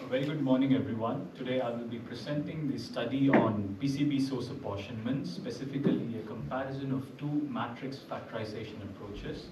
A very good morning, everyone. Today I will be presenting the study on PCB source apportionment, specifically a comparison of two matrix factorization approaches,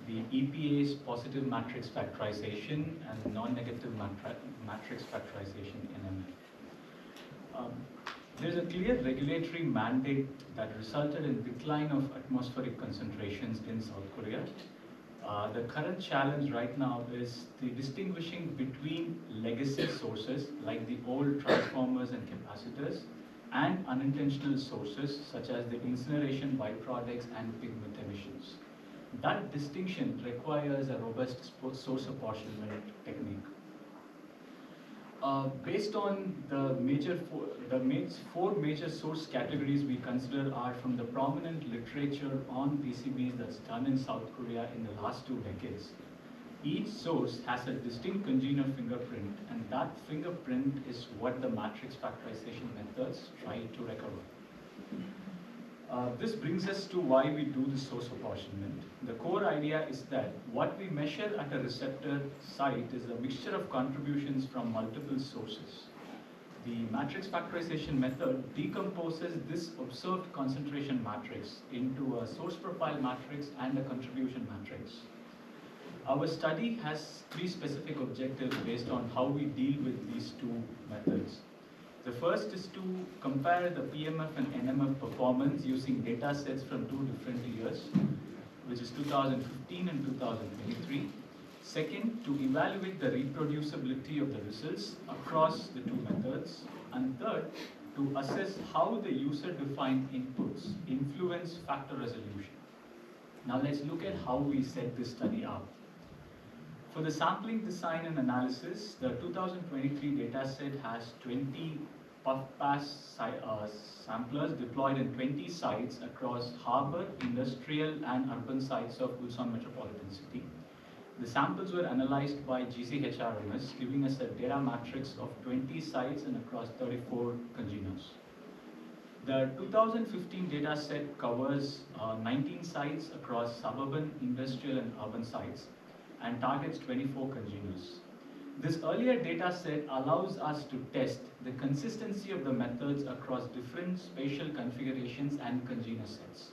the EPA's positive matrix factorization and non-negative matrix factorization NMF. There is a clear regulatory mandate that resulted in decline of atmospheric concentrations in South Korea. The current challenge right now is the distinguishing between legacy sources like the old transformers and capacitors and unintentional sources such as the incineration byproducts and pigment emissions. That distinction requires a robust source apportionment technique. Based on the four major source categories we consider are from the prominent literature on PCBs that's done in South Korea in the last 2 decades. Each source has a distinct congener fingerprint, and that fingerprint is what the matrix factorization methods try to recover. This brings us to why we do the source apportionment. The core idea is that what we measure at a receptor site is a mixture of contributions from multiple sources. The matrix factorization method decomposes this observed concentration matrix into a source profile matrix and a contribution matrix. Our study has 3 specific objectives based on how we deal with these 2 methods. The first is to compare the PMF and NMF performance using data sets from 2 different years, which is 2015 and 2023. Second, to evaluate the reproducibility of the results across the 2 methods. And third, to assess how the user-defined inputs influence factor resolution. Now let's look at how we set this study up. For the sampling design and analysis, the 2023 dataset has 20 puff-pass samplers deployed in 20 sites across harbor, industrial, and urban sites of Ulsan Metropolitan City. The samples were analyzed by GCHRMS, giving us a data matrix of 20 sites and across 34 congeners. The 2015 dataset covers 19 sites across suburban, industrial, and urban sites, and targets 24 congeners. This earlier data set allows us to test the consistency of the methods across different spatial configurations and congener sets.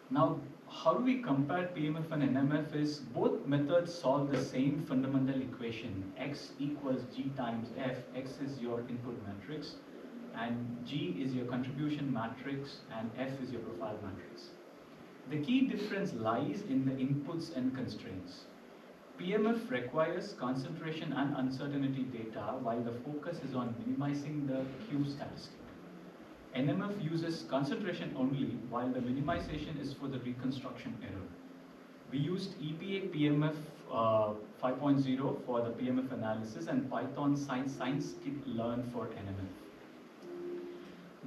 Now, how do we compare PMF and NMF is both methods solve the same fundamental equation, x equals g times f. X is your input matrix, and g is your contribution matrix, and f is your profile matrix. The key difference lies in the inputs and constraints. PMF requires concentration and uncertainty data, while the focus is on minimizing the Q statistic. NMF uses concentration only, while the minimization is for the reconstruction error. We used EPA PMF 5.0 for the PMF analysis and Python scikit-learn for NMF.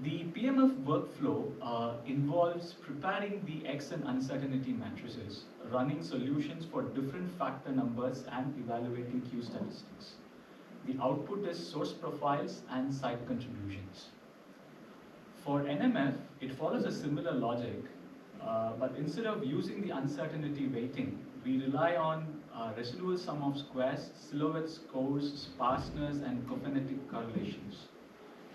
The PMF workflow involves preparing the X and uncertainty matrices, running solutions for different factor numbers, and evaluating Q statistics. The output is source profiles and site contributions. For NMF, it follows a similar logic, but instead of using the uncertainty weighting, we rely on residual sum of squares, silhouette scores, sparseness, and cophanetic correlations.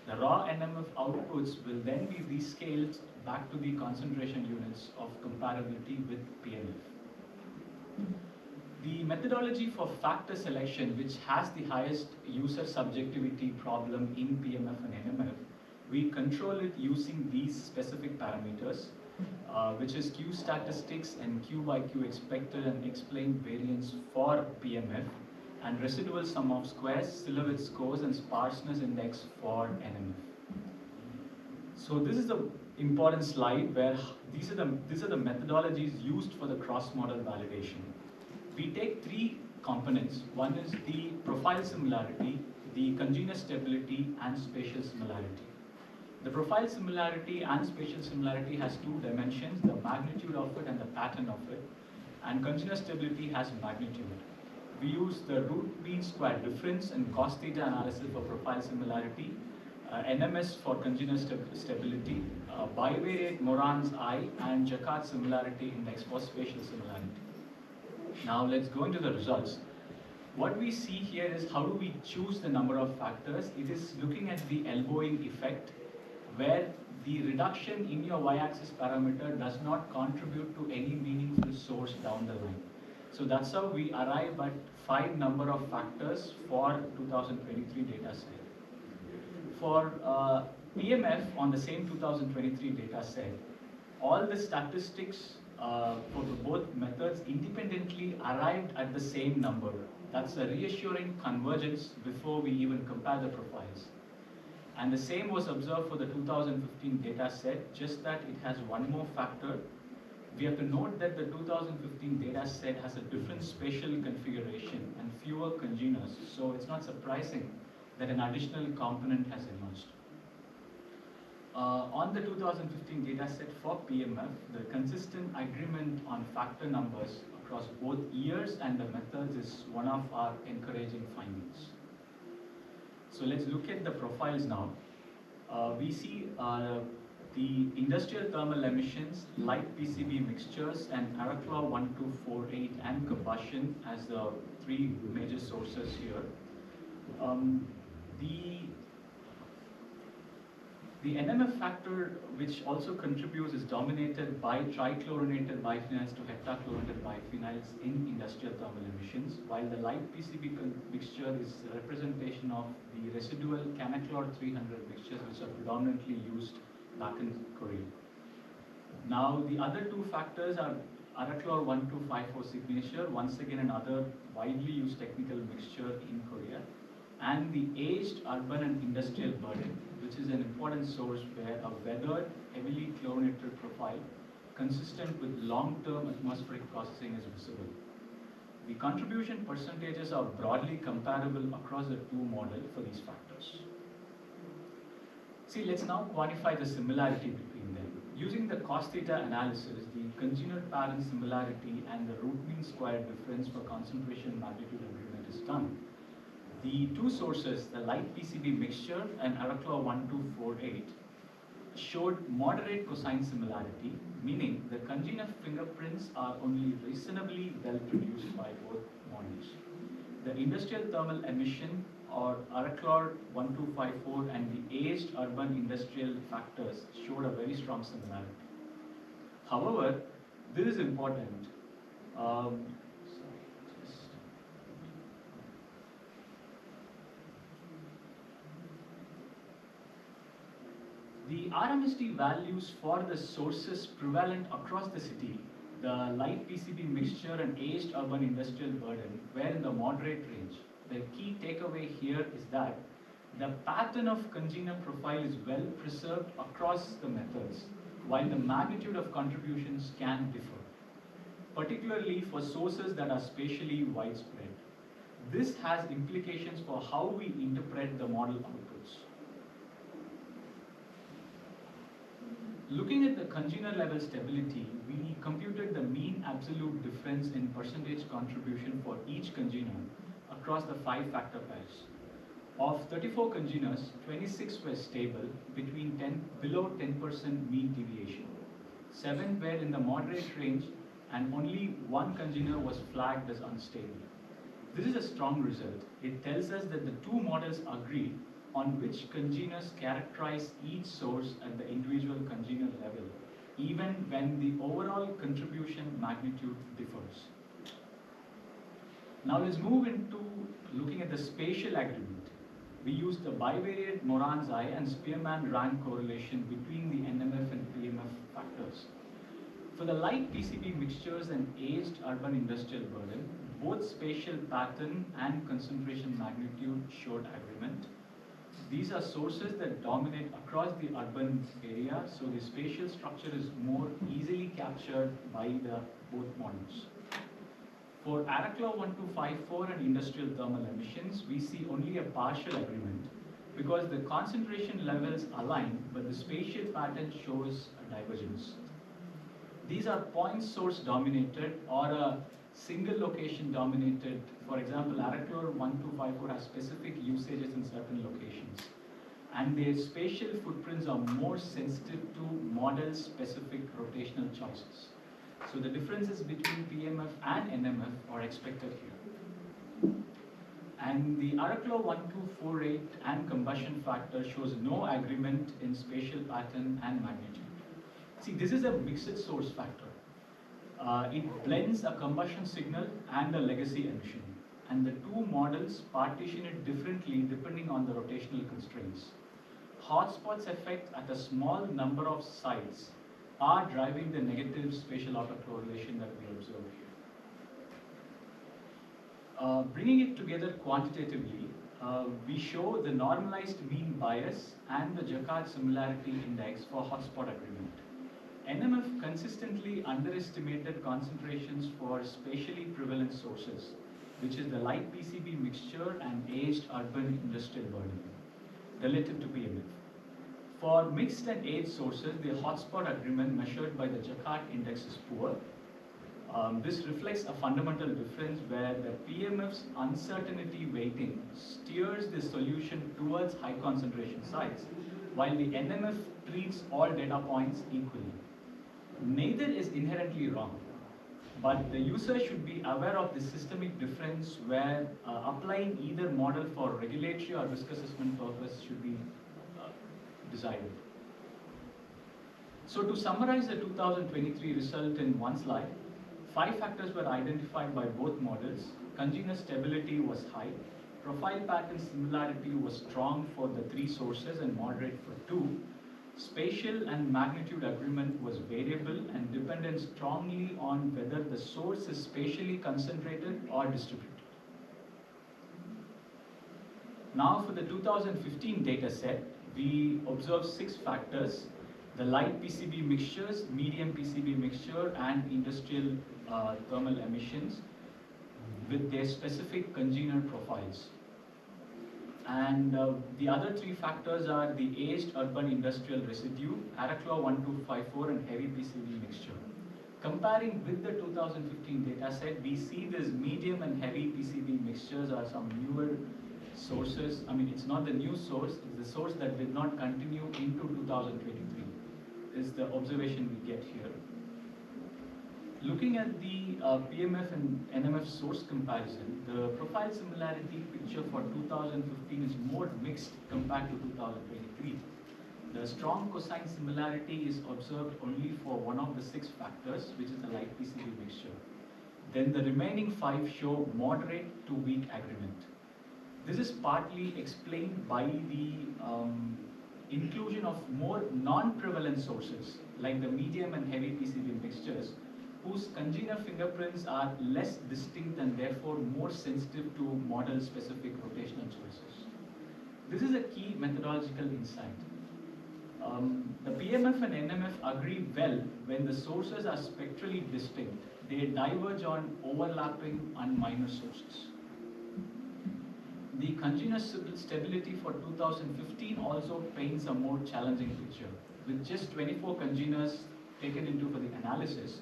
The raw NMF outputs will then be rescaled back to the concentration units of comparability with PMF. The methodology for factor selection, which has the highest user subjectivity problem in PMF and NMF, we control it using these specific parameters, which is Q statistics and Q by Q expected and explained variance for PMF, and residual sum of squares, silhouette scores, and sparseness index for NMF. So this is the important slide where these are the methodologies used for the cross-model validation. We take 3 components. One is the profile similarity, the congener stability, and spatial similarity. The profile similarity and spatial similarity has 2 dimensions, the magnitude of it and the pattern of it, and congener stability has magnitude. We use the root mean square difference and cos theta analysis for profile similarity, NMS for congener stability, bivariate Moran's I, and Jacquard similarity index for spatial similarity. Now let's go into the results. What we see here is how do we choose the number of factors. It is looking at the elbowing effect, where the reduction in your y-axis parameter does not contribute to any meaningful source down the line. So that's how we arrive at 5 number of factors for 2023 data set. For PMF on the same 2023 data set, all the statistics for both methods independently arrived at the same number. That's a reassuring convergence before we even compare the profiles. And the same was observed for the 2015 data set, just that it has one more factor. We have to note that the 2015 data set has a different spatial configuration and fewer congeners, so it's not surprising that an additional component has emerged. On the 2015 data set for PMF, the consistent agreement on factor numbers across both years and the methods is one of our encouraging findings. So let's look at the profiles now. We see the industrial thermal emissions, light PCB mixtures, and Araclaw 1248 and combustion as the 3 major sources here. The NMF factor, which also contributes, is dominated by trichlorinated biphenyls to heptachlorinated biphenyls in industrial thermal emissions, while the light PCB mixture is a representation of the residual Canachlor 300 mixtures, which are predominantly used back in Korea. Now, the other 2 factors are Araclor 1254 signature, once again another widely used technical mixture in Korea, and the aged urban and industrial burden, which is an important source where a weathered, heavily chlorinated profile consistent with long-term atmospheric processing is visible. The contribution percentages are broadly comparable across the 2 models for these factors. See, let's now quantify the similarity between them. Using the cos theta analysis, the congener parent similarity and the root mean square difference for concentration magnitude agreement is done. The 2 sources, the light PCB mixture and Araclaw 1248, showed moderate cosine similarity, meaning the congener fingerprints are only reasonably well produced by both models. The industrial thermal emission or Araclaw 1254 and the aged urban industrial factors showed a very strong similarity. However, this is important. The RMSD values for the sources prevalent across the city, the light PCB mixture and aged urban industrial burden, were in the moderate range. The key takeaway here is that the pattern of congener profile is well preserved across the methods, while the magnitude of contributions can differ, particularly for sources that are spatially widespread. This has implications for how we interpret the model outputs. Looking at the congener level stability, we computed the mean absolute difference in percentage contribution for each congener across the 5 factor pairs. Of 34 congeners, 26 were stable between below 10% mean deviation. 7 were in the moderate range, and only 1 congener was flagged as unstable. This is a strong result. It tells us that the 2 models agree on which congeners characterize each source at the individual congener level, even when the overall contribution magnitude differs. Now let's move into looking at the spatial agreement. We use the bivariate Moran's I and Spearman rank correlation between the NMF and PMF factors. For the light PCB mixtures and aged urban industrial burden, both spatial pattern and concentration magnitude showed agreement. These are sources that dominate across the urban area, so the spatial structure is more easily captured by the both models. For Araclaw 1254 and industrial thermal emissions, we see only a partial agreement because the concentration levels align, but the spatial pattern shows a divergence. These are point source dominated or a single location dominated. For example, Araclaw 1254 has specific usages in certain locations, and their spatial footprints are more sensitive to model-specific rotational choices. So the differences between PMF and NMF are expected here. And the Araclaw 1248 and combustion factor shows no agreement in spatial pattern and magnitude. See, this is a mixed source factor. It blends a combustion signal and a legacy emission. And the two models partition it differently depending on the rotational constraints. Hotspots effect at a small number of sites are driving the negative spatial autocorrelation that we observe here. Bringing it together quantitatively, we show the normalized mean bias and the Jaccard similarity index for hotspot agreement. NMF consistently underestimated concentrations for spatially prevalent sources, which is the light PCB mixture and aged urban industrial burden, relative to PMF. For mixed and aged sources, the hotspot agreement measured by the Jaccard index is poor. This reflects a fundamental difference where the PMF's uncertainty weighting steers the solution towards high concentration sites, while the NMF treats all data points equally. Neither is inherently wrong, but the user should be aware of the systemic difference where applying either model for regulatory or risk assessment purpose should be decided. So to summarize the 2023 result in one slide, 5 factors were identified by both models. Congener stability was high, profile pattern similarity was strong for the 3 sources and moderate for 2. Spatial and magnitude agreement was variable and depended strongly on whether the source is spatially concentrated or distributed. Now for the 2015 data set, we observed 6 factors: the light PCB mixtures, medium PCB mixture, and industrial thermal emissions with their specific congener profiles. And the other 3 factors are the aged urban industrial residue, Araclaw 1254, and heavy PCB mixture. Comparing with the 2015 data set, we see this medium and heavy PCB mixtures are some newer sources. I mean, it's not the new source, it's the source that did not continue into 2023, is the observation we get here. Looking at the PMF and NMF source comparison, the profile similarity picture for 2015 is more mixed compared to 2023. The strong cosine similarity is observed only for one of the 6 factors, which is the light PCB mixture. Then the remaining 5 show moderate to weak agreement. This is partly explained by the inclusion of more non-prevalent sources, like the medium and heavy PCB mixtures, whose congener fingerprints are less distinct and therefore more sensitive to model-specific rotational choices. This is a key methodological insight. The PMF and NMF agree well when the sources are spectrally distinct. They diverge on overlapping and minor sources. The congener stability for 2015 also paints a more challenging picture. With just 24 congeners taken into for the analysis,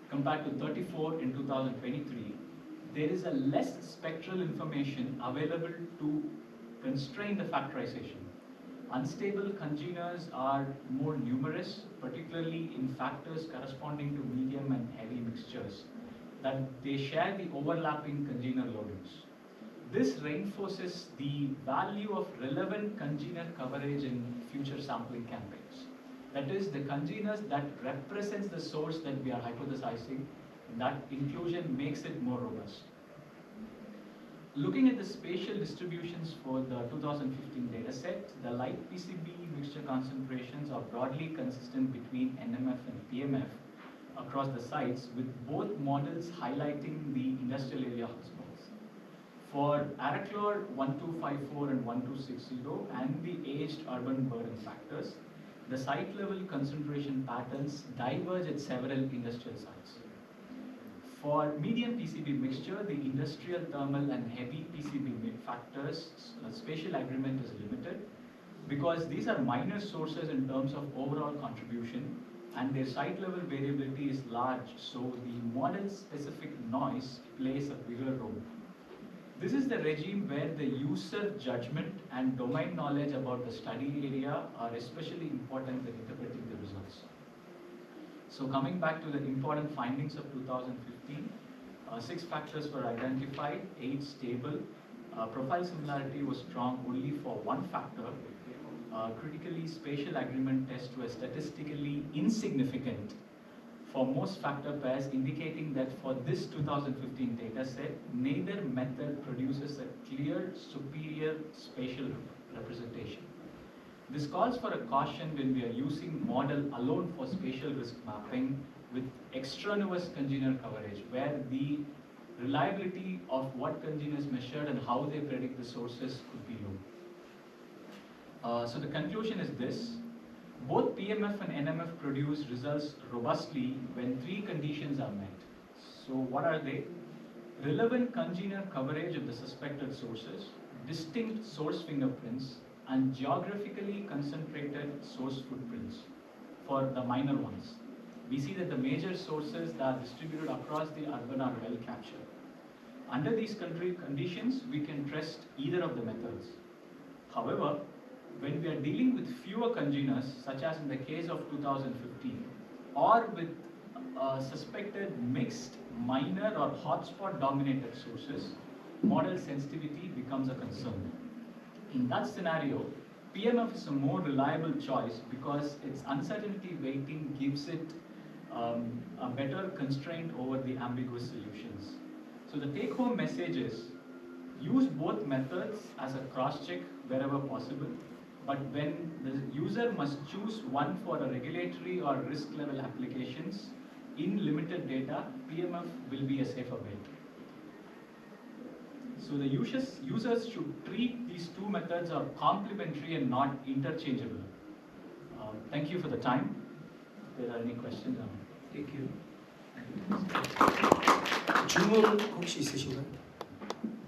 compared to 34 in 2023, there is a less spectral information available to constrain the factorization. Unstable congeners are more numerous, particularly in factors corresponding to medium and heavy mixtures, that they share the overlapping congener loadings. This reinforces the value of relevant congener coverage in future sampling campaigns. That is, the congeners that represents the source that we are hypothesizing, that inclusion makes it more robust. Looking at the spatial distributions for the 2015 dataset, the light PCB mixture concentrations are broadly consistent between NMF and PMF across the sites, with both models highlighting the industrial area hotspots. For Araclaw 1254 and 1260 and the aged urban burden factors, the site-level concentration patterns diverge at several industrial sites. For medium PCB mixture, the industrial, thermal, and heavy PCB factors, spatial agreement is limited because these are minor sources in terms of overall contribution, and their site-level variability is large, so the model-specific noise plays a bigger role. This is the regime where the user judgment and domain knowledge about the study area are especially important in interpreting the results. So coming back to the important findings of 2015, 6 factors were identified: 8 stable, profile similarity was strong only for one factor. Critically, spatial agreement tests were statistically insignificant for most factor pairs, indicating that for this 2015 data set, neither method produces a clear superior spatial representation. This calls for a caution when we are using model alone for spatial risk mapping with extraneous congener coverage, where the reliability of what congeners measured and how they predict the sources could be low. So the conclusion is this. Both PMF and NMF produce results robustly when three conditions are met. So what are they? Relevant congener coverage of the suspected sources, distinct source fingerprints, and geographically concentrated source footprints for the minor ones. We see that the major sources that are distributed across the urban are well captured. Under these conditions, we can trust either of the methods. However, when we are dealing with fewer congeners, such as in the case of 2015, or with suspected mixed, minor, or hotspot dominated sources, model sensitivity becomes a concern. In that scenario, PMF is a more reliable choice because its uncertainty weighting gives it a better constraint over the ambiguous solutions. So the take-home message is, use both methods as a cross-check wherever possible, but when the user must choose one for a regulatory or risk level applications in limited data, PMF will be a safer bet. So the users should treat these two methods as complementary and not interchangeable. Thank you for the time. If there are any questions, Thank you. 질문 혹시 있으신가요?